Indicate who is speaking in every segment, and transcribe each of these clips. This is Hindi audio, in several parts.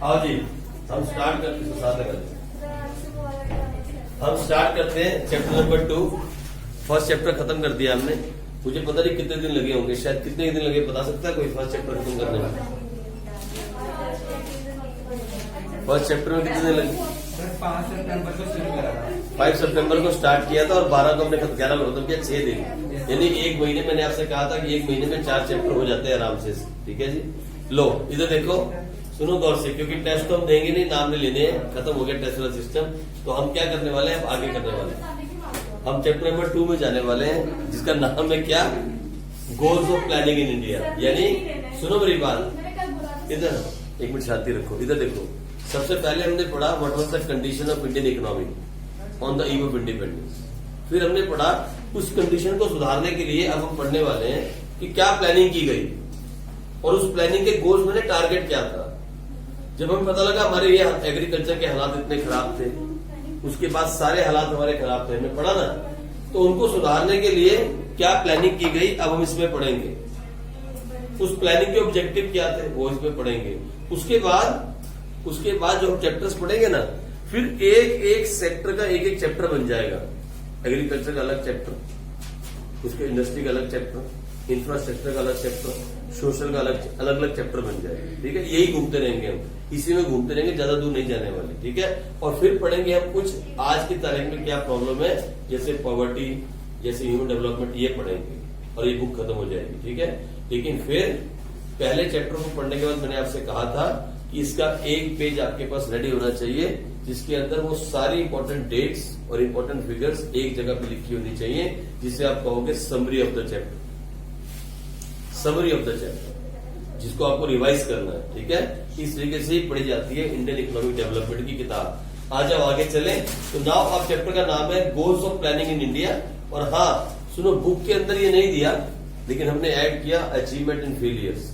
Speaker 1: आओ जी, हम स्टार्ट करते हैं चैप्टर नंबर 2। फर्स्ट चैप्टर खत्म कर दिया हमने। मुझे पता नहीं कितने दिन लगे होंगे, शायद कितने दिन लगे बता सकता है कोई फर्स्ट चैप्टर खत्म करने में? फर्स्ट चैप्टर में कितने दिन लगे?
Speaker 2: 5 सितंबर को शुरू करा था।
Speaker 1: 5 सितंबर को स्टार्ट किया था और 12 को हमने 11 को खत्म किया। 6 दिन, यानी एक महीने। मैंने आपसे कहा था कि एक महीने में 4 चैप्टर हो जाते हैं आराम से। ठीक है जी। लो इधर देखो, सुनो गौर से, क्योंकि टेस्ट तो हम देंगे नहीं, नाम नहीं लेने हैं, खत्म हो गया टेस्ट वाला सिस्टम। तो हम क्या करने वाले हैं, आगे करने वाले हैं। हम चैप्टर नंबर 2 में जाने वाले हैं, जिसका नाम है क्या, goals of planning in India. यानी सुनो मेरी बात, इधर एक मिनट शांति रखो। इधर देखो, सबसे पहले हमने पढ़ा what was the condition of Indian economy on the eve of independence. फिर हमने पढ़ा उस कंडीशन को सुधारने के लिए अब हम पढ़ने वाले हैं कि क्या प्लानिंग की गई और उस प्लानिंग के गोल्स में टारगेट क्या था। जब हमें पता लगा हमारे ये एग्रीकल्चर के हालात इतने खराब थे, उसके बाद सारे हालात हमारे खराब थे, हमने पढ़ा ना, तो उनको सुधारने के लिए क्या प्लानिंग की गई अब हम इसमें पढ़ेंगे। उस प्लानिंग के ऑब्जेक्टिव क्या थे वो इसमें पढ़ेंगे। उसके बाद जो हम चैप्टर्स पढ़ेंगे ना, फिर एक एक सेक्टर का एक एक चैप्टर बन जाएगा। एग्रीकल्चर का अलग चैप्टर, उसके इंडस्ट्री का अलग चैप्टर, इंफ्रास्ट्रक्चर का अलग चैप्टर, सोशल का अलग अलग चैप्टर बन जाएगा। ठीक है, यही घूमते रहेंगे हम, इसी में घूमते रहेंगे, ज्यादा दूर नहीं जाने वाले। ठीक है, और फिर पढ़ेंगे हम कुछ आज की तारीख में क्या प्रॉब्लम है, जैसे पॉवर्टी, जैसे ह्यूमन डेवलपमेंट, ये पढ़ेंगे और ये बुक खत्म हो जाएगी। ठीक है, लेकिन फिर पहले चैप्टर को पढ़ने के बाद मैंने आपसे कहा था कि इसका एक पेज आपके पास रेडी होना चाहिए, जिसके अंदर वो सारी इंपॉर्टेंट डेट्स और इंपॉर्टेंट फिगर्स एक जगह पे लिखी होनी चाहिए, जिसे आप कहोगे summary of the chapter. Summary of the chapter, जिसको आपको रिवाइज करना है। ठीक है, इस तरीके से ही पढ़ी जाती है इंडियन इकोनॉमिक डेवलपमेंट की किताब। आज अब आगे चले तो नाउ आप चैप्टर का नाम है goals of planning in India. और हाँ सुनो, बुक के अंदर ये नहीं दिया, लेकिन हमने ऐड किया अचीवमेंट इन फेलियर्स,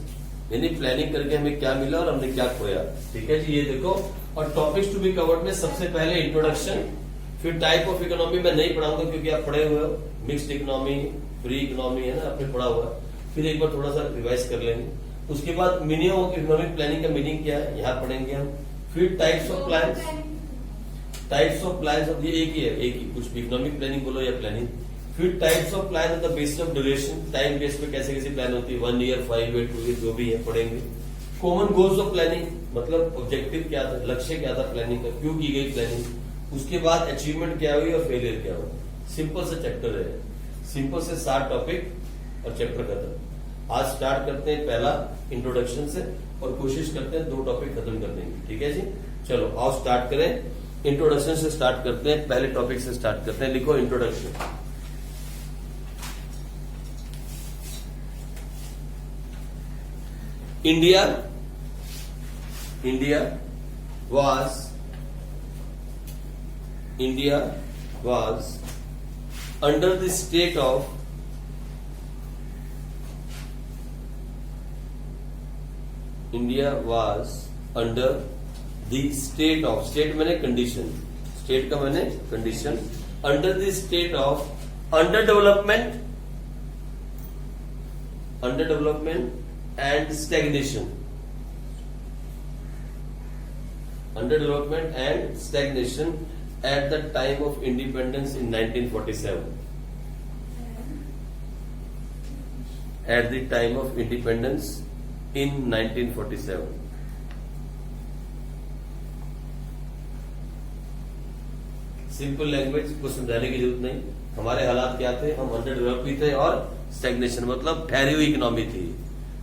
Speaker 1: यानी प्लानिंग करके हमें क्या मिला और हमने क्या खोया। ठीक है जी, ये देखो। और टॉपिक्स टू बी कवर्ड में सबसे पहले इंट्रोडक्शन, फिर टाइप ऑफ इकोनॉमी मैं नहीं पढ़ाऊंगा क्योंकि आप पढ़े हुए हो, मिक्स्ड इकोनॉमी, फ्री इकोनॉमी है ना, आपने पढ़ा हुआ। फिर एक बार थोड़ा सा रिवाइज कर लेंगे। उसके बाद मीनिंग ऑफ इकोनॉमिक प्लानिंग का मीनिंग क्या है यहाँ पढ़ेंगे हम। फिर types of plans, types of plans, ये एक ही है, एक ही, कुछ भी इकोनॉमिक प्लानिंग बोलो या प्लानिंग। फिर types of plan on the basis of duration, time base पे कैसे कैसे प्लान होती है, 1 ईयर, 5 ईयर, 2 ईयर, जो भी है पढ़ेंगे। कॉमन गोल्स ऑफ प्लानिंग, मतलब ऑब्जेक्टिव क्या था, लक्ष्य क्या था प्लानिंग का, क्यों की गई प्लानिंग। उसके बाद अचीवमेंट क्या हुई और फेलियर क्या हुआ। सिंपल सा चैप्टर है, सिंपल से 7 टॉपिक और चैप्टर खत्म। आज स्टार्ट करते हैं पहला इंट्रोडक्शन से और कोशिश करते हैं 2 टॉपिक खत्म कर देंगे। ठीक है जी, चलो आओ स्टार्ट करें। इंट्रोडक्शन से स्टार्ट करते हैं, पहले टॉपिक से स्टार्ट करते हैं। लिखो introduction. India was under the state of state मैंने कंडीशन, स्टेट का मैंने condition, under the state of underdevelopment and stagnation, underdevelopment and stagnation at the time of independence in 1947. At the time of independence in 1947. Simple language को समझाने की जरूरत नहीं। हमारे हालात क्या थे, हम अंडर डेवलप भी थे और स्टैग्नेशन मतलब ठहरी हुई इकोनॉमी थी।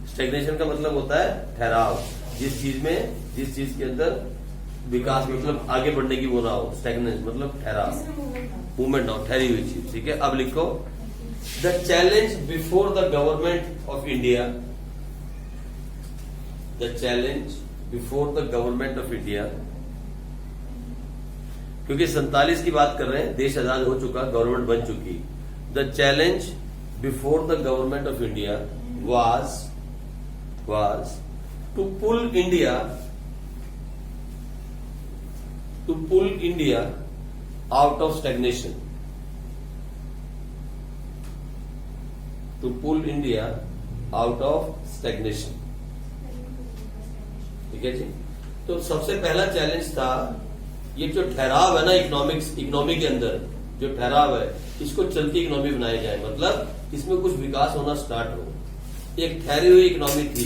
Speaker 1: स्टैग्नेशन का मतलब होता है ठहराव, जिस चीज के अंदर विकास मतलब आगे बढ़ने की वो ना हो। स्टैग्नेशन मतलब ठहराव, मूवमेंट ना हो, ठहरी हुई चीज। ठीक है, अब लिखो the challenge before the government of India, the challenge before the government of India, क्योंकि 47 की बात कर रहे हैं, देश आजाद हो चुका, गवर्नमेंट बन चुकी। The challenge before the government of India was to pull India out of stagnation, to pull India out of stagnation। ठीक है जी, तो सबसे पहला चैलेंज था ये जो ठहराव है ना इकोनॉमी के अंदर जो ठहराव है, इसको चलती इकोनॉमी बनाई जाए, मतलब इसमें कुछ विकास होना स्टार्ट हो। एक ठहरी हुई इकोनॉमी थी,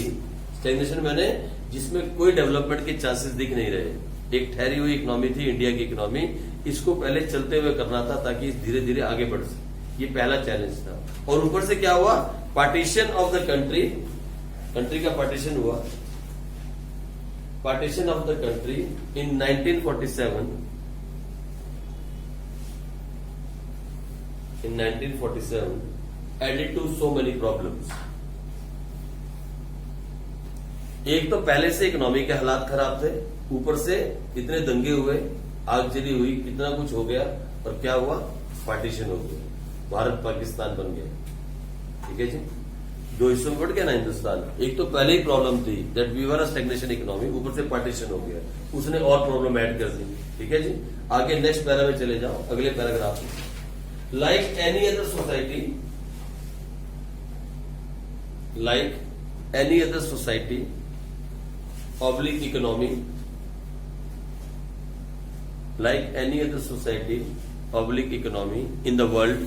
Speaker 1: स्टैग्नेशन मैंने जिसमें कोई डेवलपमेंट के चांसेस दिख नहीं रहे। एक ठहरी हुई इकोनॉमी थी इंडिया की इकोनॉमी, इसको पहले चलते हुए करना था ताकि धीरे धीरे आगे बढ़ सके। ये पहला चैलेंज था। और ऊपर से क्या हुआ, पार्टीशन ऑफ द कंट्री का पार्टीशन हुआ। Partition of the country in 1947 added to so many problems। एक तो पहले से इकोनॉमी के हालात खराब थे, ऊपर से इतने दंगे हुए, आगजनी हुई, कितना कुछ हो गया, और क्या हुआ, पार्टीशन हो गया, भारत पाकिस्तान बन गया। ठीक है जी, दो हिस्सों में बढ़ गया ना हिंदुस्तान। एक तो पहले ही प्रॉब्लम थी that we were a stagnation economy, ऊपर से पार्टीशन हो गया, उसने और प्रॉब्लम ऐड कर दी। ठीक है जी, आगे नेक्स्ट पैरा में चले जाओ, अगले पैराग्राफ में। Like any other society, oblique economy, like any other society, oblique economy in the world,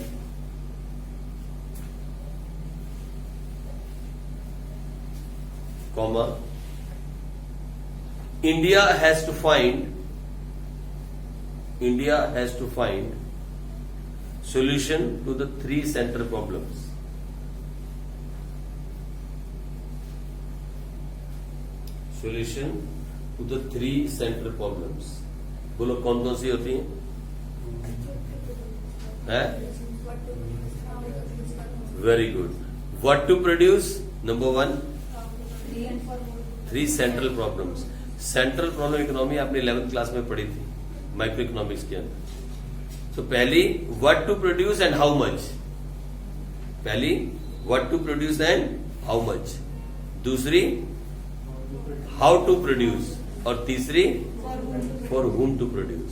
Speaker 1: comma, India has to find solution to the three central problems। Solution to the three central problems। बोलो कौन कौन सी होती हैं? Very good. What to produce, number 1, 3 central problems. Central problem economy आपने 11th क्लास में पढ़ी थी माइक्रो इकोनॉमिक्स के अंदर। तो पहली what to produce and how much, how much. दूसरी हाउ टू प्रोड्यूस, और तीसरी फॉर हुम टू प्रोड्यूस।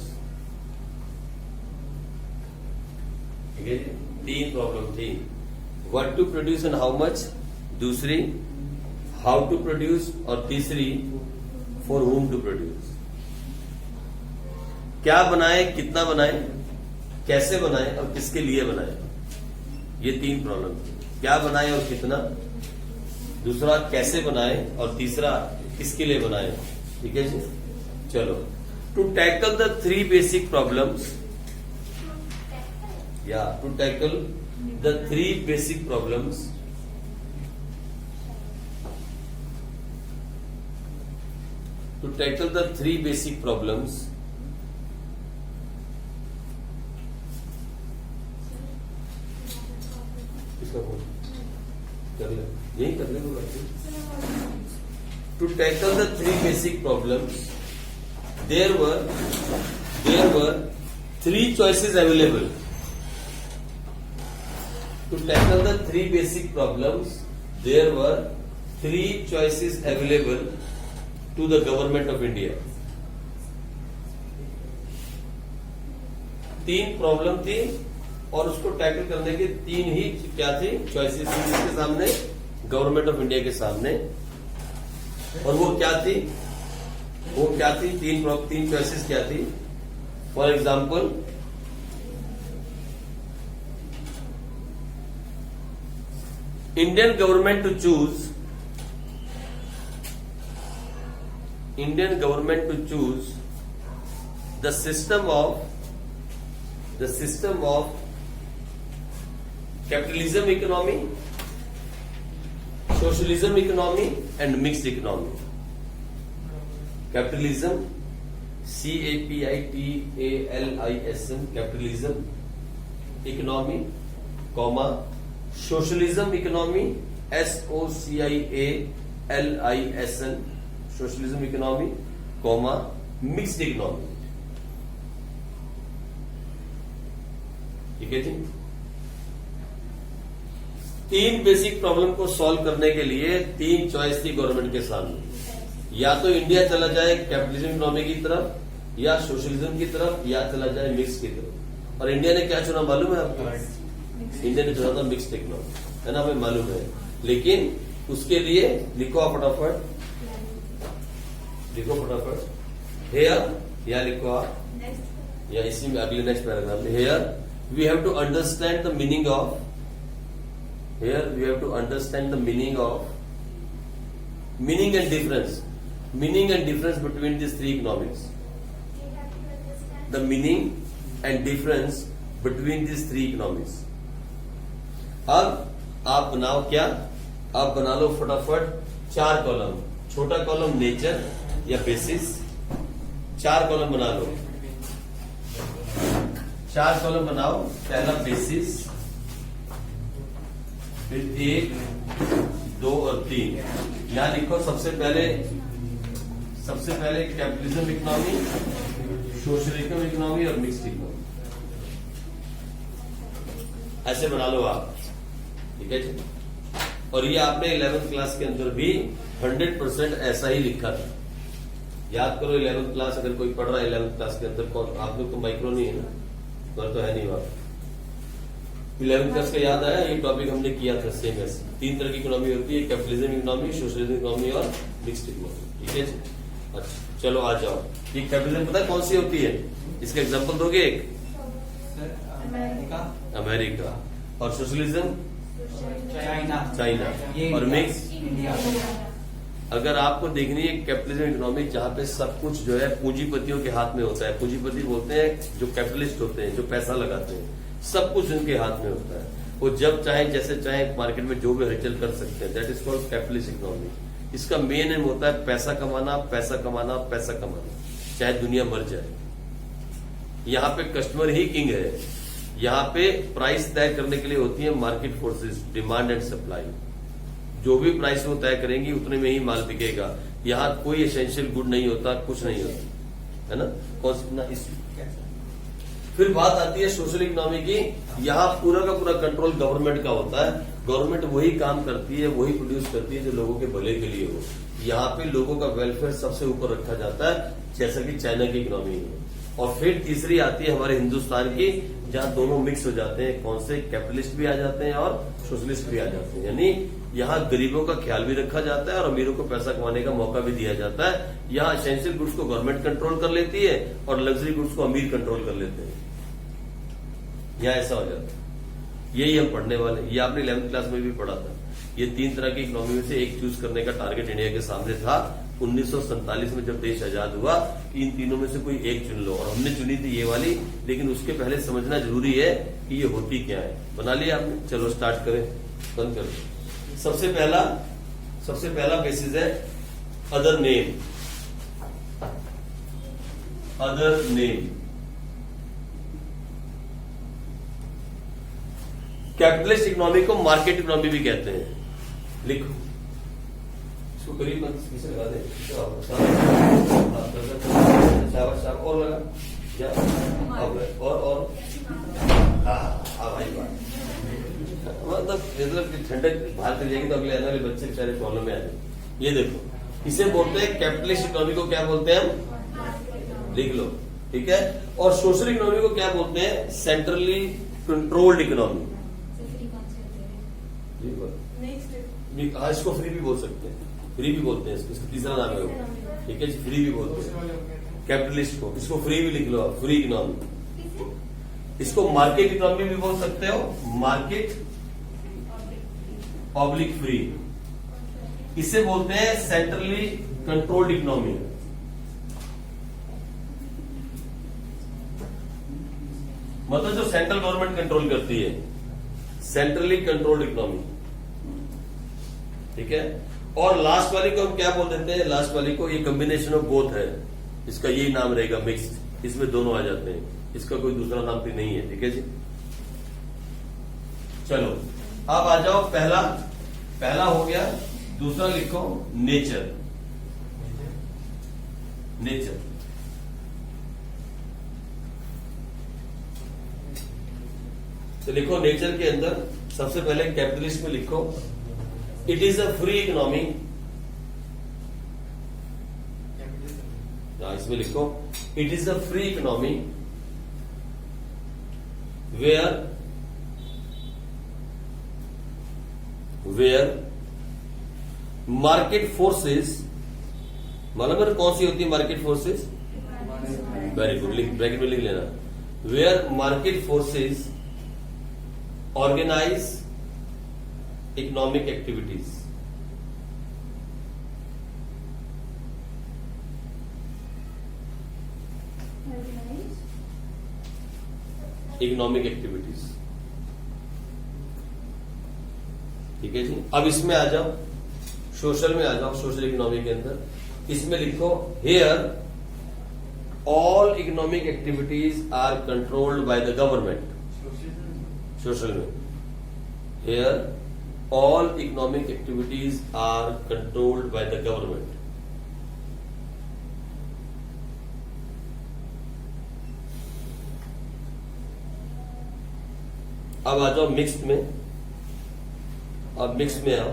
Speaker 1: ठीक है, 3 प्रॉब्लम थी, what to produce and how much, दूसरी हाउ टू प्रोड्यूस, और तीसरी फॉर हुम टू प्रोड्यूस। क्या बनाए, कितना बनाए, कैसे बनाए और किसके लिए बनाए, ये 3 प्रॉब्लम थी। क्या बनाए और कितना, दूसरा कैसे बनाए, और तीसरा किसके लिए बनाए। ठीक है जी, चलो। To tackle the 3 basic problems, to tackle the 3 basic problems, to tackle the 3 basic problems, यही कर ले। To tackle the 3 basic problems, there were 3 choices available। To tackle the 3 basic problems, there were 3 choices available to the government of India। 3 problem थी और उसको टैकल करने के 3 ही क्या थी, चॉइसेस थी जिसके सामने, गवर्नमेंट ऑफ इंडिया के सामने। और वो क्या थी, 3 चॉइसेस क्या थी। For example, Indian government to choose the system of capitalism economy, socialism economy and mixed economy। Capitalism, CAPITALISM, capitalism economy, comma, socialism economy, SOCIALISM, socialism economy, comma, mixed economy। ठीक है जी, 3 बेसिक प्रॉब्लम को सॉल्व करने के लिए 3 चॉइस थी गवर्नमेंट के सामने। या तो इंडिया चला जाए कैपिटलिज्म इकोनॉमी की तरफ, या सोशलिज्म की तरफ, या चला जाए मिक्स की तरफ। और इंडिया ने क्या चुना मालूम है आपको? इंडिया ने चुना था मिक्स्ड इकोनॉमी, है ना, हमें मालूम है। लेकिन उसके लिए लिखो फटाफट, लिखो फटाफट। हेयर या लिखो आप या इसी में अगले नेक्स्ट पैराग्राफ में। Here we have to understand the meaning of, here we have to understand the meaning of, meaning and difference, meaning and difference between this three economics, the meaning and difference between this three economics. अब आप बनाओ क्या, आप बना लो फटाफट 4 कॉलम। छोटा कॉलम नेचर या बेसिस, 4 कॉलम बना लो। 4 कॉलम बनाओ। पहला बेसिस, फिर 1, 2 और 3। यहां लिखो सबसे पहले कैपिटलिज्म इकोनॉमी, सोशलिज्म इकोनॉमी और मिक्स्ड इकोनॉमी। ऐसे बना लो आप, ठीक है जी। और ये आपने 11th क्लास के अंदर भी 100% ऐसा ही लिखा था। याद करो 11th क्लास, अगर कोई पढ़ रहा है 11th क्लास के अंदर, कौन आप लोग तो माइक्रो नहीं है ना, तो है नहीं वहां। 11th क्लास का याद आया, ये टॉपिक हमने किया था सेम ऐसे। 3 तरह की इकोनॉमी होती है, कैपिटलिज्म इकोनॉमी, सोशलिज्म इकोनॉमी और मिक्स्ड इकोनॉमी, ठीक है जी। अच्छा चलो आ जाओ। ये कैपिटलिज्म पता है कौन सी होती है, इसका एग्जाम्पल दोगे एक? अमेरिका। और सोशलिज्म चाइना। और मिक्स
Speaker 2: इंडिया।
Speaker 1: अगर आपको देखनी है कैपिटलिज्म इकोनॉमी जहां पे सब कुछ जो है पूंजीपतियों के हाथ में होता है, पूंजीपति बोलते हैं जो कैपिटलिस्ट होते हैं, जो पैसा लगाते हैं, सब कुछ उनके हाथ में होता है। वो जब चाहे जैसे चाहे मार्केट में जो भी हलचल कर सकते हैं, that is called capitalist economy. इसका मेन एम होता है पैसा कमाना, पैसा कमाना, पैसा कमाना, चाहे दुनिया मर जाए। यहाँ पे कस्टमर ही किंग है। यहाँ पे प्राइस तय करने के लिए होती है market forces, demand and supply. जो भी प्राइस वो तय करेंगी उतने में ही माल बिकेगा। यहाँ कोई एसेंशियल गुड नहीं होता, कुछ नहीं होता, है ना। कौन सी इस फिर बात आती है सोशल इकोनॉमी की। यहाँ पूरा का पूरा कंट्रोल गवर्नमेंट का होता है। गवर्नमेंट वही काम करती है, वही प्रोड्यूस करती है जो लोगों के भले के लिए हो। यहाँ पे लोगों का वेलफेयर सबसे ऊपर रखा जाता है, जैसा कि चाइना की इकोनॉमी है। और फिर तीसरी आती है हमारे हिंदुस्तान की, जहाँ दोनों मिक्स हो जाते हैं। कौन से, कैपिटलिस्ट भी आ जाते हैं और सोशलिस्ट भी आ जाते हैं। यानी यहाँ गरीबों का ख्याल भी रखा जाता है और अमीरों को पैसा कमाने का मौका भी दिया जाता है। यहाँ एसेंशियल गुड्स को गवर्नमेंट कंट्रोल कर लेती है और लग्जरी गुड्स को अमीर कंट्रोल कर लेते हैं। यहाँ ऐसा हो जाता है। यही हम पढ़ने वाले, ये आपने 11th क्लास में भी पढ़ा था। ये 3 तरह की इकोनॉमी में से एक चूज करने का टारगेट इंडिया के सामने था। 1947 में जब देश आजाद हुआ, इन तीनों में से कोई एक चुन लो। और हमने चुनी थी ये वाली, लेकिन उसके पहले समझना जरूरी है कि ये होती क्या है। बना लिया आपने, चलो स्टार्ट करें, बंद करें। सबसे पहला बेसिस है other name. Other name capitalist economy को मार्केट इकोनॉमी भी कहते हैं। लिखो इसको करीब लगा दे, और लगा और भाई मतलब ठंडक बाहर चली जाएगी तो अगले आने वाले बच्चे बेचारे प्रॉब्लम में आ जाएंगे। ये देखो, इसे बोलते हैं कैपिटलिस्ट इकोनॉमी को क्या बोलते हैं हम, लिख लो, ठीक है। और सोशल इकोनॉमी को क्या बोलते हैं, सेंट्रली कंट्रोल्ड इकोनॉमी। हाँ, इसको फ्री भी बोल सकते हैं, फ्री भी बोलते हैं इसको, इसका तीसरा नाम है वो, ठीक है जी, फ्री भी बोलते हैं कैपिटलिस्ट को। इसको फ्री भी लिख लो आप, फ्री इकोनॉमी। इसको मार्केट इकोनॉमी भी बोल सकते हो, मार्केट पब्लिक फ्री। इसे बोलते हैं सेंट्रली कंट्रोल्ड इकोनॉमी। मतलब जो सेंट्रल गवर्नमेंट कंट्रोल करती है, सेंट्रली कंट्रोल्ड इकोनॉमी, ठीक है। और लास्ट वाली को हम क्या बोल देते हैं, लास्ट वाली को, ये कॉम्बिनेशन ऑफ बोथ है, इसका यही नाम रहेगा मिक्स्ड। इसमें दोनों आ जाते हैं, इसका कोई दूसरा नाम भी नहीं है, ठीक है जी। चलो अब आ जाओ, पहला हो गया। दूसरा लिखो नेचर। नेचर तो लिखो, नेचर के अंदर सबसे पहले कैपिटलिस्ट में लिखो, it is a free economy. इसमें लिखो, it is a free economy where market forces मालूम है कौन सी होती है market forces? Very good, bracket में लिख लेना। Where market forces organise economic activities. Economic activities, ठीक है जी। अब इसमें आ जाओ, सोशल में आ जाओ, सोशल इकोनॉमी के अंदर इसमें लिखो here all economic activities are controlled by the government. Social में here all economic activities are controlled by the government. अब आ जाओ मिक्स्ड में। अब मिक्स में आओ,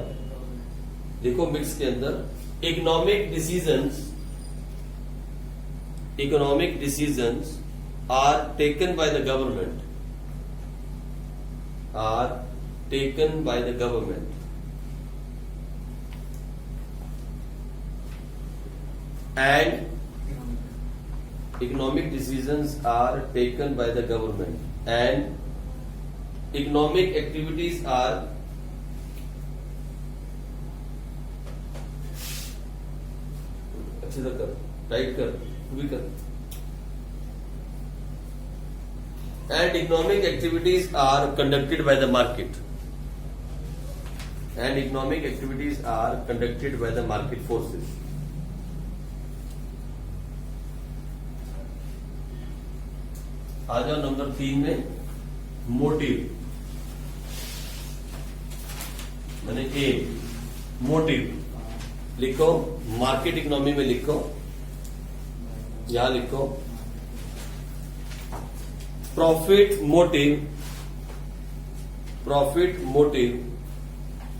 Speaker 1: देखो मिक्स के अंदर economic decisions are taken by the government, and economic decisions are taken by the government and economic activities are अच्छे से कर, टाइट कर, भी कर, and economic activities are conducted by the market, and economic activities are conducted by the market forces. आ जाओ नंबर 3 में, मोटिव माने एम, मोटिव लिखो। मार्केट इकोनॉमी में लिखो, यहां लिखो profit motive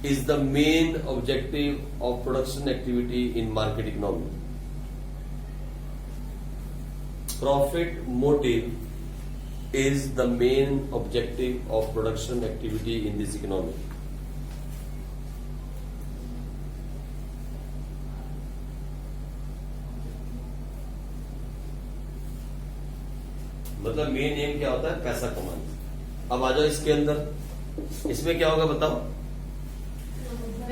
Speaker 1: is the main objective of production activity in market economy. Profit motive is the main objective of production activity in this economy. मतलब मेन एम क्या होता है? पैसा कमाना। अब आ जाओ इसके अंदर, इसमें क्या होगा बताओ?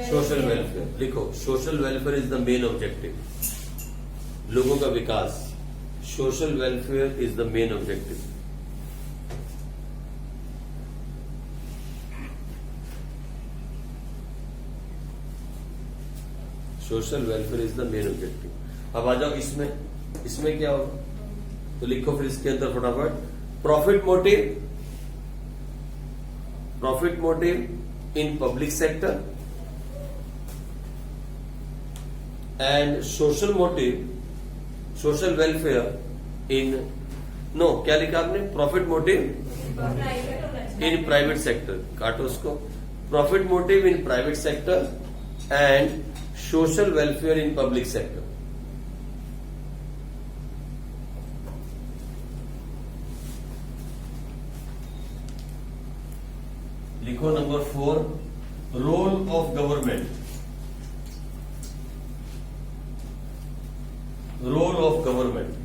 Speaker 1: सोशल वेलफेयर लिखो। Social welfare is the main objective, लोगों का विकास। Social welfare is the main objective. Social welfare is the main objective. अब आ जाओ इसमें क्या होगा तो लिखो फिर इसके अंदर फटाफट, profit motive in public sector and social welfare in, no क्या लिखा आपने? Profit motive in private sector, काटो उसको। Profit motive in private sector and social welfare in public sector. लिखो number 4, role of government.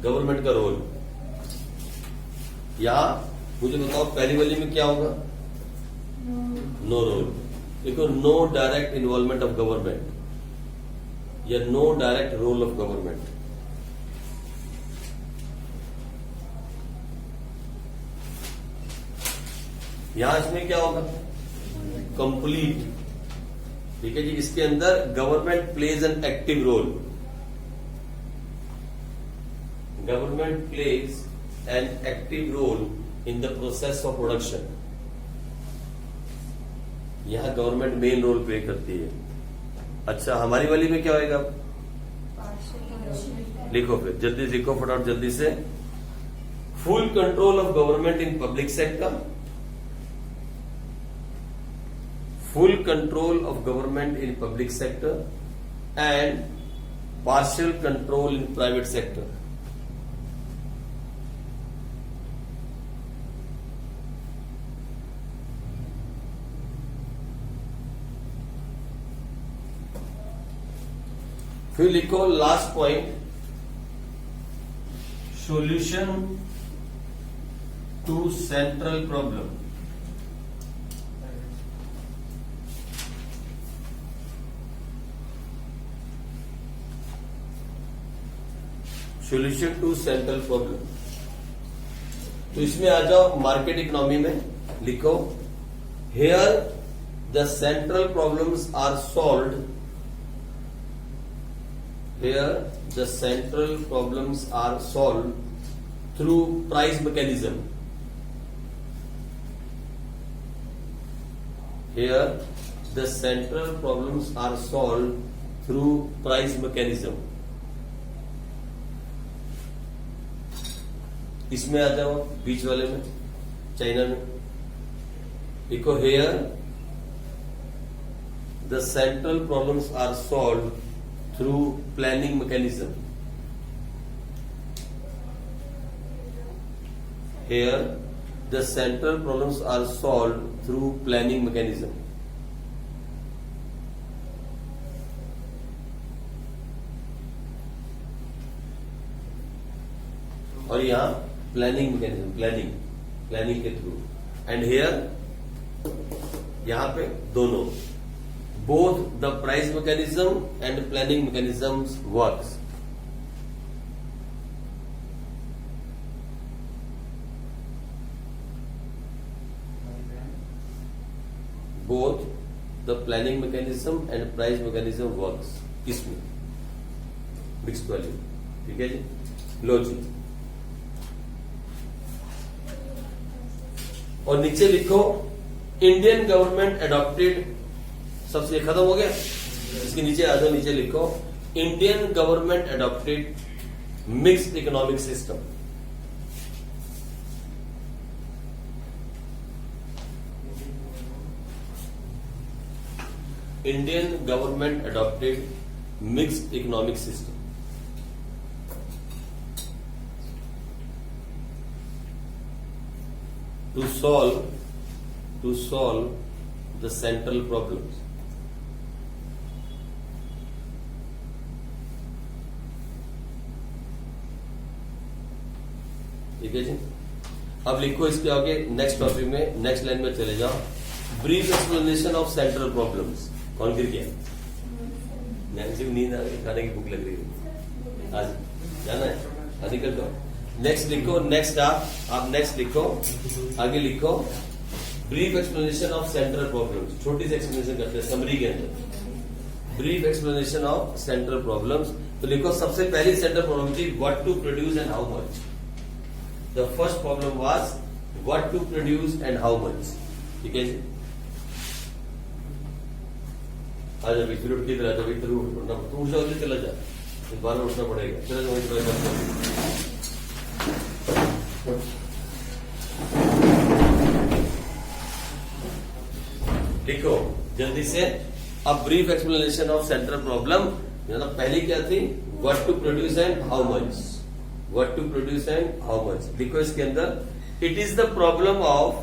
Speaker 1: Government का रोल। या मुझे बताओ पहली वाली में क्या होगा? No role. देखो no direct involvement of government या no direct role of government. यहां इसमें क्या होगा? कंप्लीट, ठीक है जी। इसके अंदर government plays an active role, government plays an active role in the process of production. यहां गवर्नमेंट मेन रोल प्ले करती है। अच्छा, हमारी वाली में क्या होएगा? लिखो फिर, जल्दी लिखो फटाफट जल्दी से। Full control of government in public sector, full control of government in public sector and partial control in private sector. फिर लिखो last point, solution to central problem. Solution to central problem. तो इसमें आ जाओ मार्केट इकोनॉमी में, लिखो here the central problems are solved, here the central problems are solved through price mechanism. Here the central problems are solved through price mechanism. इसमें आ जाओ बीच वाले में, चाइना में, लिखो here the central problems are solve through planning mechanism. Here the central problems are solve through planning mechanism. और यहां प्लानिंग मैकेनिज्म, प्लानिंग के थ्रू। एंड हियर यहां पे दोनों, both the price mechanism and planning mechanisms works. Both the planning mechanism and price mechanism works, इसमें मिक्स वैल्यू। ठीक है जी, लो जी। और नीचे लिखो इंडियन गवर्नमेंट एडॉप्टेड, सबसे खत्म हो गया। इसके नीचे आ जाओ, नीचे लिखो Indian government adopted mixed economic system. Indian government adopted mixed economic system. to solve the central problems। ठीक है जी। अब लिखो इसके आगे नेक्स्ट टॉपिक में, नेक्स्ट लाइन में चले जाओ, brief explanation of central problems. कौन गिर गया? नैन्सी को नींद आ रही, खाने की भूख लग रही है, आज जाना है, आज निकल जाओ। नेक्स्ट लिखो, नेक्स्ट आप नेक्स्ट लिखो, आगे लिखो brief explanation of central problems. छोटी सी एक्सप्लेनेशन करते हैं समरी के अंदर, brief explanation of central problems. तो लिखो सबसे पहली सेंट्रल प्रॉब्लम थी what to produce and how much. The first problem was what to produce and how much. ठीक है जी, आ जाओ फिर उठ के इधर आ जाओ, इधर उठ जाओ, चला जा, बार बार उठना पड़ेगा, चला जाओ। लिखो जल्दी से, अब brief explanation of central problem. पहली क्या थी? What to produce and how much, what to produce and how much. लिखो इसके अंदर, it is the problem of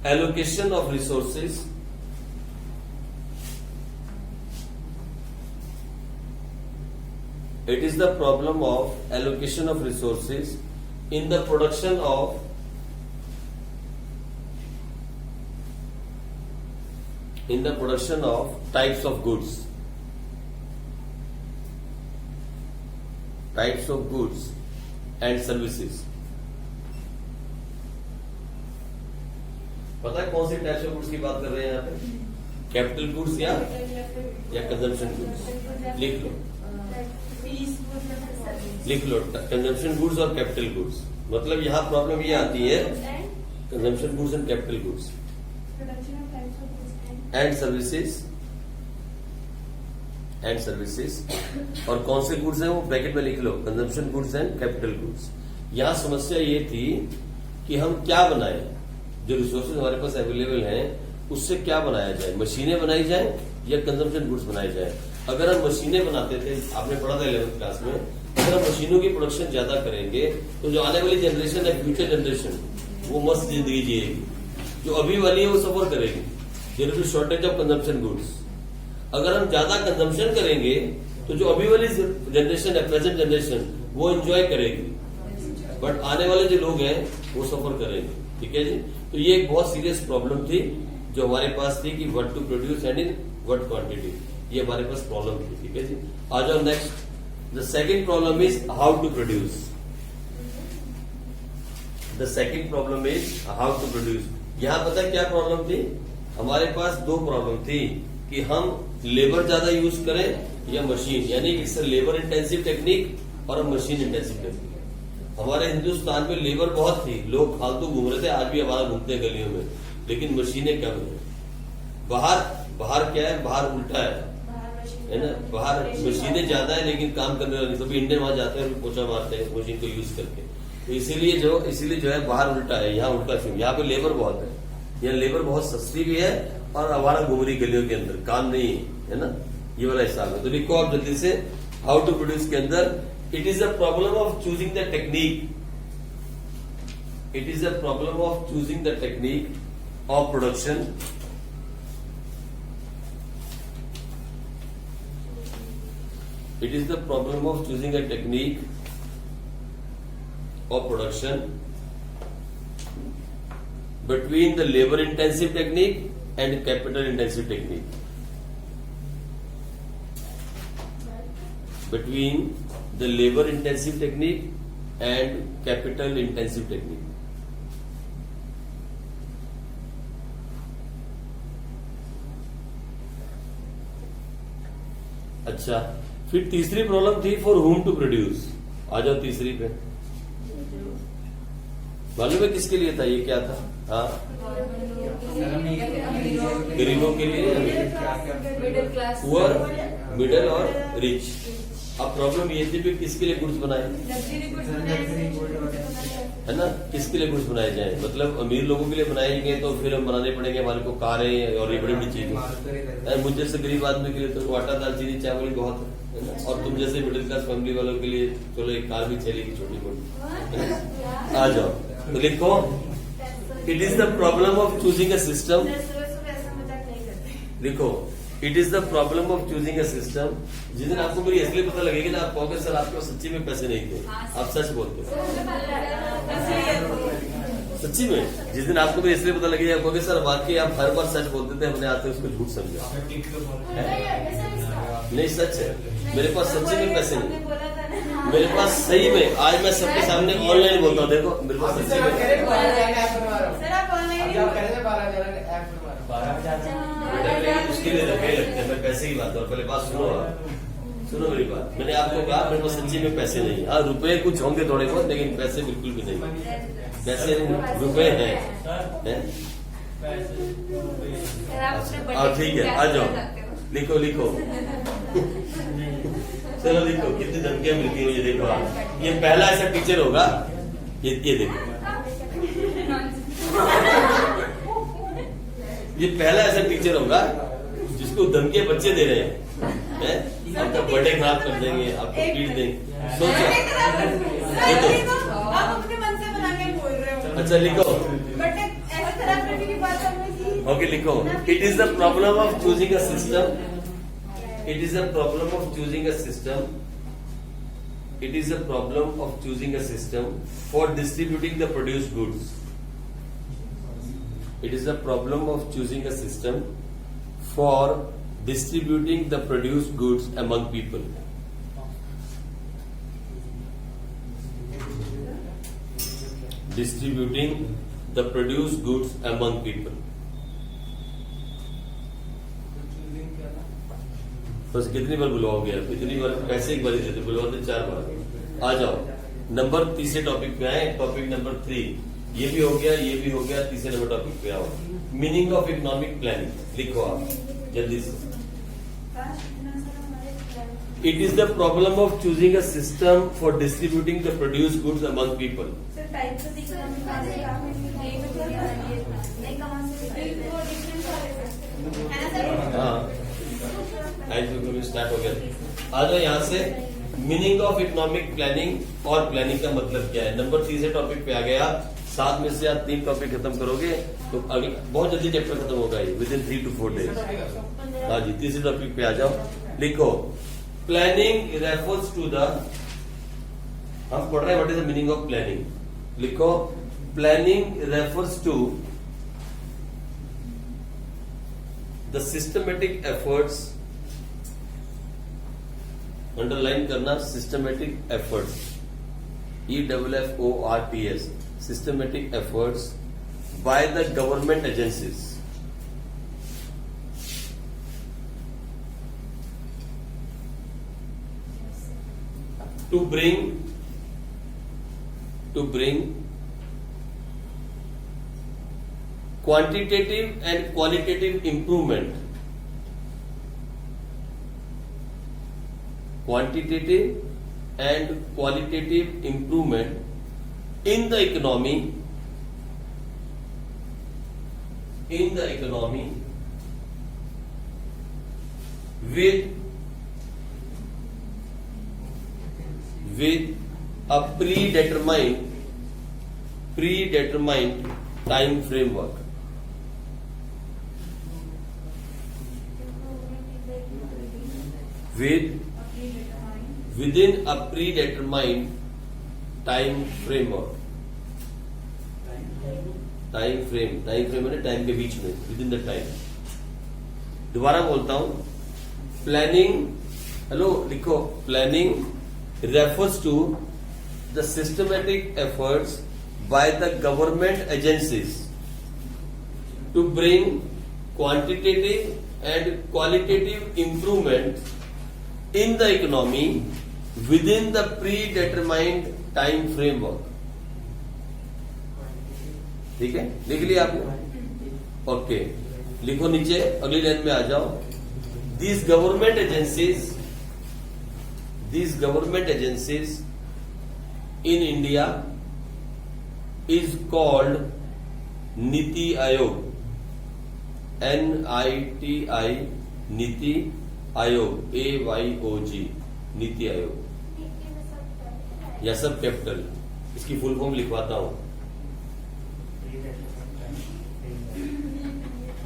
Speaker 1: allocation of resources, it is the problem of allocation of resources in the production of types of goods and services। पता है कौन सी टाइप्स ऑफ गुड्स की बात कर रहे हैं यहाँ पे? कैपिटल गुड्स या कंजम्पशन गुड्स। लिख लो कंजम्पशन गुड्स और कैपिटल गुड्स। मतलब यहाँ प्रॉब्लम ये आती है, consumption goods and capital goods and services. और कौन से गुड्स हैं वो ब्रैकेट में लिख लो, consumption goods and capital goods. यहाँ समस्या ये थी कि हम क्या बनाए, जो रिसोर्सेज हमारे पास अवेलेबल हैं उससे क्या बनाया जाए, मशीनें बनाई जाए या कंजम्पशन गुड्स बनाए जाए। अगर हम मशीनें बनाते थे, आपने पढ़ा था 11th क्लास में, अगर हम मशीनों की प्रोडक्शन ज्यादा करेंगे तो जो आने वाली जनरेशन है, फ्यूचर जनरेशन, वो मस्त जिंदगी जिएगी। जो अभी वाली है वो सफर करेगी। There will be shortage of consumption goods. अगर हम ज्यादा कंजम्पशन करेंगे तो जो अभी वाली जनरेशन है, प्रेजेंट जनरेशन, वो एंजॉय करेगी, बट आने वाले जो लोग हैं वो सफर करेंगे। ठीक है जी। तो ये एक बहुत सीरियस प्रॉब्लम थी जो हमारे पास थी कि what to produce and in what quantity, ये हमारे पास प्रॉब्लम थी। ठीक है जी। आ जाओ next. The second problem is how to produce. The second problem is how to produce. यहां पता है क्या प्रॉब्लम थी? हमारे पास दो प्रॉब्लम थी कि हम लेबर ज्यादा यूज करें या मशीन, यानी कि इससे लेबर इंटेंसिव टेक्निक और मशीन इंटेंसिव टेक्निक। हमारे हिंदुस्तान में लेबर बहुत थी, लोग फालतू घूम रहे थे, आज भी हमारा घूमते हैं गलियों में, लेकिन मशीनें कम है। बाहर क्या है? बाहर उल्टा है ना? बाहर मशीनें ज्यादा है लेकिन काम करने वाली सभी इंडियन वहां जाते हैं, पोछा मारते हैं मशीन को यूज करके। तो इसीलिए जो है बाहर उल्टा है, यहाँ उल्टा क्यों? यहाँ पे लेबर बहुत है, यहाँ लेबर बहुत सस्ती भी है और हमारा घूम रही गलियों के अंदर, काम नहीं है ना? ये वाला हिसाब है। तो लिखो आप जल्दी से हाउ टू प्रोड्यूस के अंदर, it is a problem of choosing the technique. It is a problem of choosing the technique of production. It is the problem of choosing a technique of production between the labor intensive technique and capital intensive technique. Between the labor intensive technique and capital intensive technique. अच्छा, फिर तीसरी प्रॉब्लम थी फॉर हुम टू प्रोड्यूस। आ जाओ तीसरी पे। मालूम है किसके लिए था? ये क्या था? हाँ, गरीबों के लिए, पुअर, मिडिल और रिच। अब प्रॉब्लम ये थी कि किसके लिए गुड्स बनाए, है ना? किसके लिए गुड्स बनाए जाए? मतलब अमीर लोगों के लिए बनाएंगे तो फिर हम बनाने पड़ेंगे हमारे को कारें और ये बड़ी बड़ी चीजें। मुझे जैसे गरीब आदमी के लिए तो आटा दाल चीनी चावल बहुत है ना? और तुम जैसे मिडिल क्लास फैमिली वालों के लिए चलो एक कार भी चलेगी छोटी मोटी। आ जाओ तो लिखो, it is the problem of choosing a system. लिखो, it is the problem of choosing a system. जिस दिन आपको मेरी असली पता लगेगी ना, आप कहोगे सर आपके पास सच्ची में पैसे नहीं थे, आप सच बोलते हो। सच्ची में जिस दिन आपको मेरी असली पता लगेगी, आप कहोगे सर वाकई आप हर बार सच बोलते थे, हमने आते उसको झूठ समझा। नहीं, सच है, मेरे पास सच्ची में पैसे नहीं, मेरे पास सही में। आज मैं सबके सामने ऑनलाइन बोलता हूँ, देखो मेरे पास सच्ची में। उसके लिए रुपए लगते हैं, मैं पैसे की बात करूँ। पहले बात सुनो मेरी बात। मैंने आपको कहा मेरे पास सच्ची में पैसे नहीं। हाँ, रुपए कुछ होंगे थोड़े बहुत, लेकिन पैसे बिल्कुल भी नहीं। पैसे नहीं, रुपए हैं। ठीक है, आ जाओ, लिखो लिखो। चलो लिखो, कितनी धमकियां मिलती है मुझे। देखो आप, ये पहला ऐसा टीचर होगा, ये देखो, ये पहला ऐसा टीचर होगा जिसको धमकियां बच्चे दे रहे हैं, आपका बर्थडे खराब कर देंगे, आपको पीट देंगे। सोचो, अच्छा लिखो, ओके लिखो, it is the problem of choosing a system. It is a problem of choosing a system. It is a problem of choosing a system for distributing the produced goods. It is a problem of choosing a system for distributing the produced goods among people. Distributing the produced goods among people. बस कितनी बार बुलवाओगे आप? इतनी बार पैसे एक बार ही देते, बुलवाते 4 बार। आ जाओ नंबर तीसरे टॉपिक पे आए, टॉपिक नंबर 3। ये भी हो गया, ये भी हो गया, तीसरे नंबर टॉपिक पे आओ। मीनिंग ऑफ इकोनॉमिक प्लानिंग लिखो आप जल्दी से। It is the problem of choosing a system for distributing the produce goods among people. हाँ, स्टार्ट हो गया। आ जाओ यहाँ से। मीनिंग ऑफ इकोनॉमिक प्लानिंग और प्लानिंग का मतलब क्या है? नंबर 3 से टॉपिक पे आ गया। 7 में से आप 3 टॉपिक खत्म करोगे तो अगले बहुत जल्दी चैप्टर खत्म होगा ये, विद इन 3 to 4 days। हाँ जी, तीसरे टॉपिक पे आ जाओ। लिखो प्लानिंग रेफर्स टू द, हम पढ़ रहे हैं what is the meaning of planning. लिखो planning refers to the systematic efforts, underline करना, systematic efforts, EFFORTS, systematic efforts by the government agencies to bring quantitative and qualitative improvement, quantitative and qualitative improvement in the economy with a predetermined time framework, within a predetermined time framework, time frame है टाइम के बीच में, विद इन द टाइम। दोबारा बोलता हूं, प्लानिंग, हेलो लिखो, planning refers to the systematic efforts by the government agencies to bring quantitative and qualitative improvement in the economy within the predetermined time framework. ठीक है, लिख लिया आपने? ओके, लिखो नीचे अगली लाइन में आ जाओ। These government agencies in India is called Niti Aayog, NITI, Niti Aayog, AYOG, NITI Aayog, या सब कैपिटल। इसकी फुल फॉर्म लिखवाता हूं,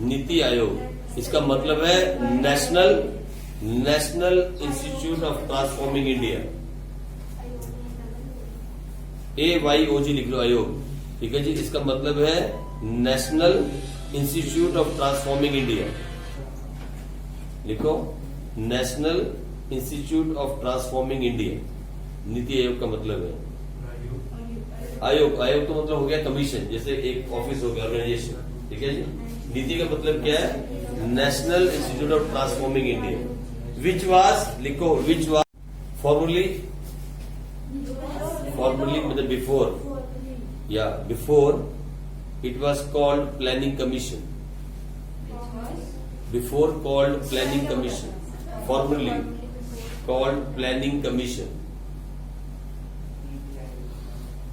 Speaker 1: नीति आयोग। इसका मतलब है national institute of transforming India, AYOG लिख लो, आयोग। ठीक है जी, इसका मतलब है national institute of transforming India. लिखो, national institute of transforming India, Niti Aayog का मतलब है आयोग। आयोग तो मतलब हो गया कमीशन, जैसे एक ऑफिस हो गया, ऑर्गेनाइजेशन। ठीक है जी, नीति का मतलब क्या है? National institute of transforming India, which was, लिखो, विच वाज फॉर्मली मतलब before it was called planning commission, before called planning commission, formally called planning commission,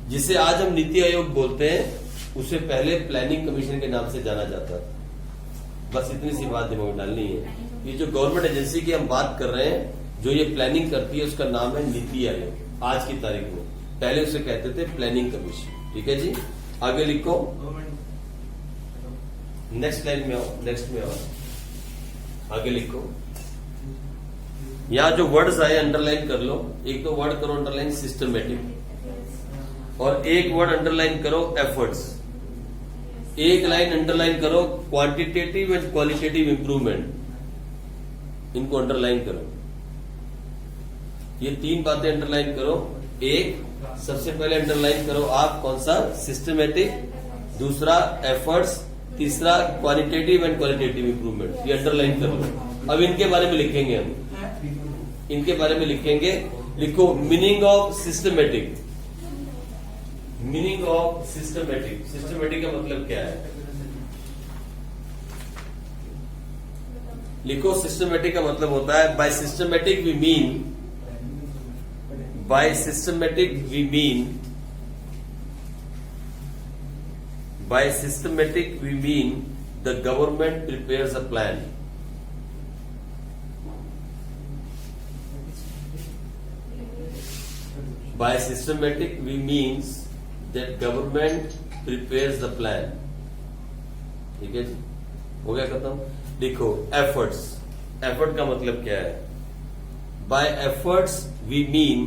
Speaker 1: जिसे आज हम नीति आयोग बोलते हैं, उसे पहले प्लानिंग कमीशन के नाम से जाना जाता था। बस इतनी सी बात दिमाग में डालनी है। ये जो गवर्नमेंट एजेंसी की हम बात कर रहे हैं, जो ये प्लानिंग करती है, उसका नाम है नीति आयोग आज की तारीख में। पहले उसे कहते थे प्लानिंग कमीशन। ठीक है जी, आगे लिखो, नेक्स्ट लाइन में आओ, नेक्स्ट में आओ, आगे लिखो। यहां जो वर्ड्स आए अंडरलाइन कर लो। एक तो वर्ड करो अंडरलाइन सिस्टमेटिक, और एक वर्ड अंडरलाइन करो एफर्ट्स। एक लाइन अंडरलाइन करो क्वांटिटेटिव एंड क्वालिटेटिव इंप्रूवमेंट, इनको अंडरलाइन करो। ये 3 बातें अंडरलाइन करो। एक, सबसे पहले अंडरलाइन करो आप कौन सा? सिस्टमेटिक, दूसरा एफर्ट्स, तीसरा क्वालिटेटिव एंड क्वालिटेटिव इंप्रूवमेंट। ये अंडरलाइन कर लो। अब इनके बारे में लिखेंगे हम, इनके बारे में लिखेंगे। लिखो, meaning of systematic, meaning of systematic. Systematic का मतलब क्या है? लिखो, सिस्टमेटिक का मतलब होता है, by systematic we mean, by systematic we mean, by systematic we mean the government prepares a plan. By systematic we means that government prepares the plan. ठीक है जी, हो गया खत्म। देखो एफर्ट्स, एफर्ट का मतलब क्या है? By efforts we mean,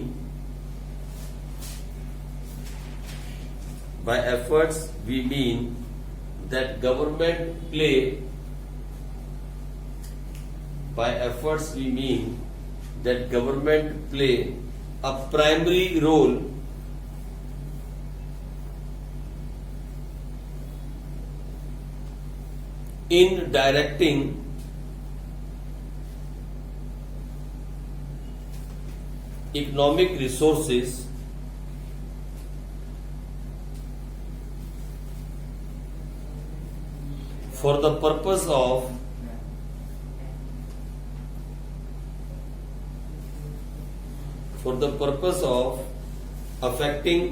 Speaker 1: by efforts we mean that government play, by efforts we mean that government play a primary role in directing economic resources for the purpose of affecting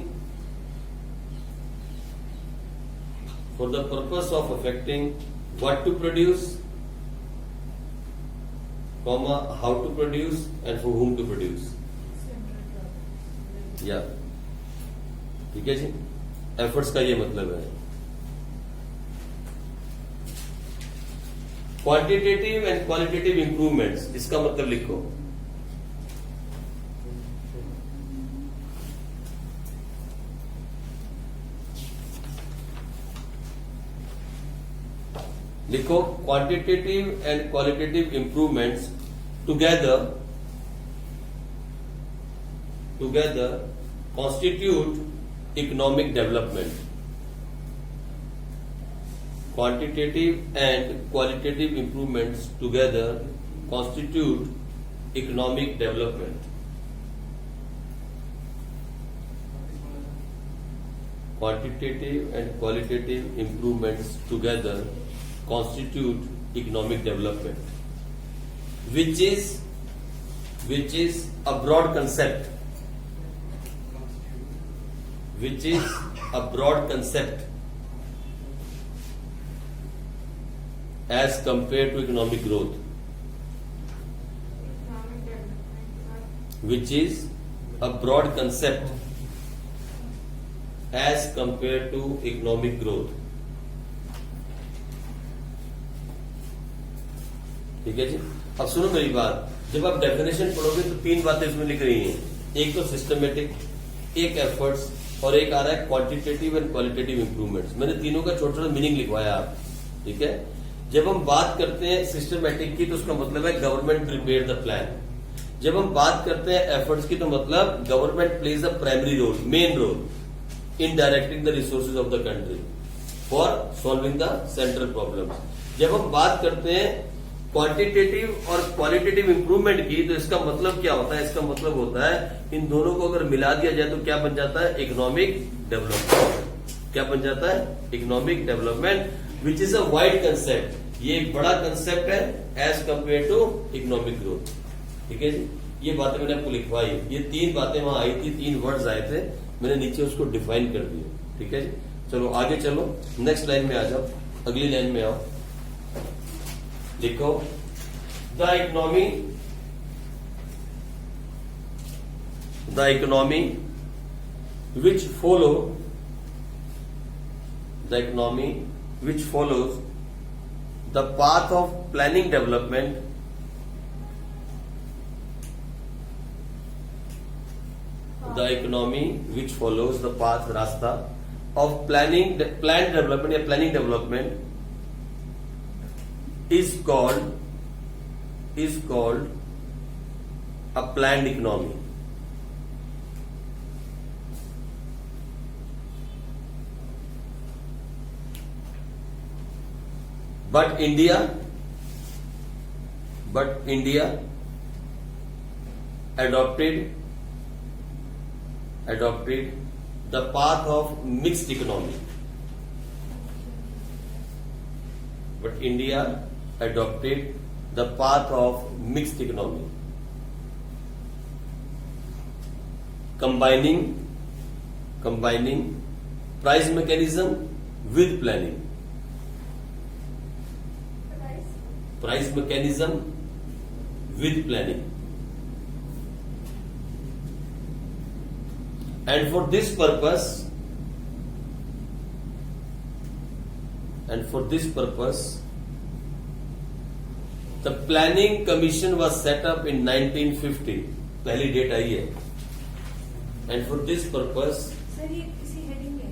Speaker 1: what to produce, comma how to produce and for whom to produce. या ठीक है जी, एफर्ट्स का ये मतलब है। क्वांटिटेटिव एंड क्वालिटेटिव इंप्रूवमेंट्स, इसका मतलब लिखो। लिखो quantitative and qualitative improvements together constitute economic development. Quantitative and qualitative improvements together constitute economic development. Quantitative and qualitative improvements together constitute economic development, which is a broad concept. Which is a broad concept as compared to economic growth. Which is a broad concept as compared to economic growth. ठीक है जी। अब सुनो मेरी बात, जब आप डेफिनेशन पढ़ोगे तो तीन बातें इसमें लिख रही हैं। एक तो सिस्टमेटिक, एक एफर्ट्स और एक आ रहा है क्वांटिटेटिव एंड क्वालिटेटिव इंप्रूवमेंट्स। मैंने तीनों का छोटा छोटा मीनिंग लिखवाया आप, ठीक है। जब हम बात करते हैं सिस्टमेटिक की तो उसका मतलब है गवर्नमेंट प्रिपेयर द प्लान। जब हम बात करते हैं एफर्ट्स की तो मतलब government plays a primary role, main role in directing the resources of the country for solving the central problems. जब हम बात करते हैं क्वांटिटेटिव और क्वालिटेटिव इंप्रूवमेंट की तो इसका मतलब क्या होता है? इसका मतलब होता है इन दोनों को अगर मिला दिया जाए तो क्या बन जाता है? Economic development. क्या बन जाता है? Economic development, which is a wide concept. ये एक बड़ा कंसेप्ट है as compare to economic growth. ठीक है जी, ये बातें मैंने आपको लिखवाई। ये तीन बातें वहां आई थी, तीन वर्ड्स आए थे, मैंने नीचे उसको डिफाइन कर दिए। ठीक है जी, चलो आगे चलो, नेक्स्ट लाइन में आ जाओ, अगली लाइन में आओ। लिखो the economy which follows the path of planning development रास्ता of planned development या planning development is called a planned economy. But India adopted the path of mixed economy. But India adopted the path of mixed economy, combining price mechanism with planning. Price mechanism with planning. And for this purpose and for this purpose the planning commission was set up in 1950, पहली डेट आई है, and for this purpose
Speaker 3: sir ये किसी हेडिंग में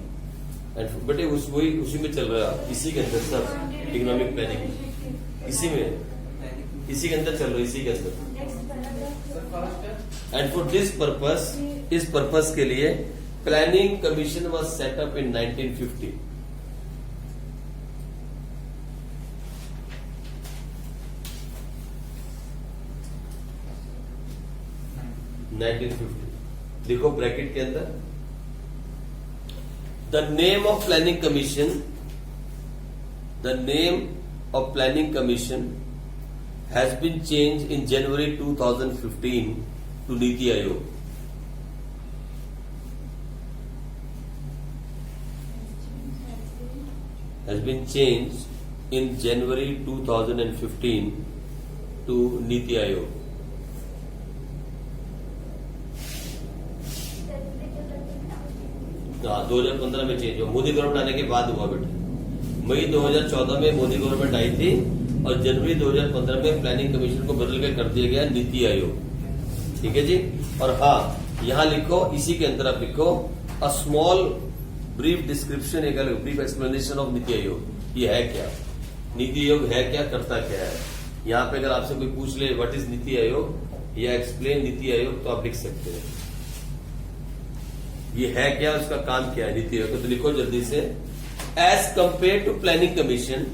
Speaker 1: and बेटे उसी में चल रहा है, इसी के अंदर सब इकोनॉमिक प्लानिंग इसी के अंदर चल रहा है, इसी के अंदर।
Speaker 3: Next paragraph
Speaker 1: and for this purpose, इस पर्पस के लिए planning commission was set up in 1950। देखो ब्रैकेट के अंदर, the name of planning commission has been change in January 2015 to NITI Aayog. has been changed in January 2015 to Niti Aayog. हाँ, 2015 में चेंज हुआ, मोदी गवर्नमेंट आने के बाद हुआ बेटा। मई 2014 में मोदी गवर्नमेंट आई थी और जनवरी 2015 में प्लानिंग कमीशन को बदल के कर दिया गया नीति आयोग। ठीक है जी। और हाँ, यहाँ लिखो, इसी के अंदर आप लिखो अ स्मॉल ब्रीफ डिस्क्रिप्शन, एक brief explanation of NITI Aayog. ये है क्या, नीति आयोग है क्या, करता क्या है। यहाँ पे अगर आपसे कोई पूछ ले व्हाट इज नीति आयोग या एक्सप्लेन नीति आयोग, तो आप लिख सकते हैं ये है क्या, उसका काम क्या है नीति आयोग। तो लिखो जल्दी से, as compare to planning commission,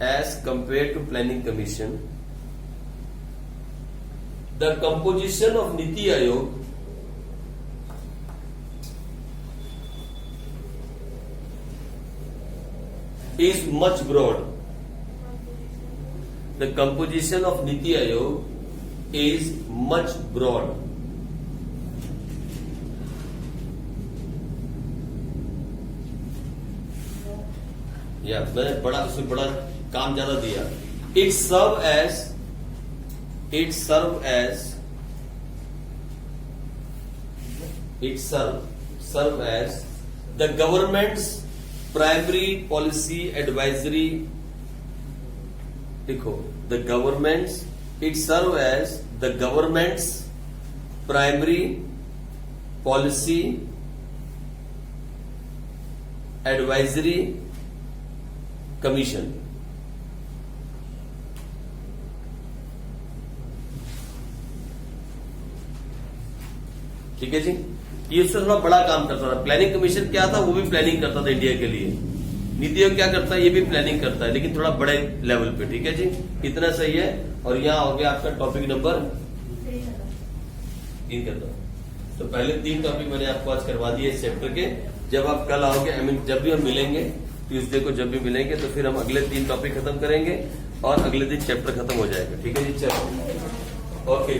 Speaker 1: as compare to planning commission, the composition of Niti Aayog is much broad. The composition of Niti Aayog is much broad. या मैंने बड़ा, उसमें बड़ा काम ज्यादा दिया। It serve as the government's primary policy advisory, देखो, it serve as the government's primary policy advisory commission। ठीक है जी। ये उससे थोड़ा बड़ा काम करता था। प्लानिंग कमीशन क्या था, वो भी प्लानिंग करता था इंडिया के लिए। नीति आयोग क्या करता है, ये भी प्लानिंग करता है, लेकिन थोड़ा बड़े लेवल पे। ठीक है जी, इतना सही है। और यहाँ हो गया आपका टॉपिक नंबर 3 करता। तो पहले 3 टॉपिक मैंने आपको आज करवा दिए इस चैप्टर के। जब आप कल आओगे, जब भी हम मिलेंगे ट्यूसडे को, जब भी मिलेंगे तो फिर हम अगले 3 टॉपिक खत्म करेंगे और अगले दिन चैप्टर खत्म हो जाएगा। ठीक है जी, चलो ओके।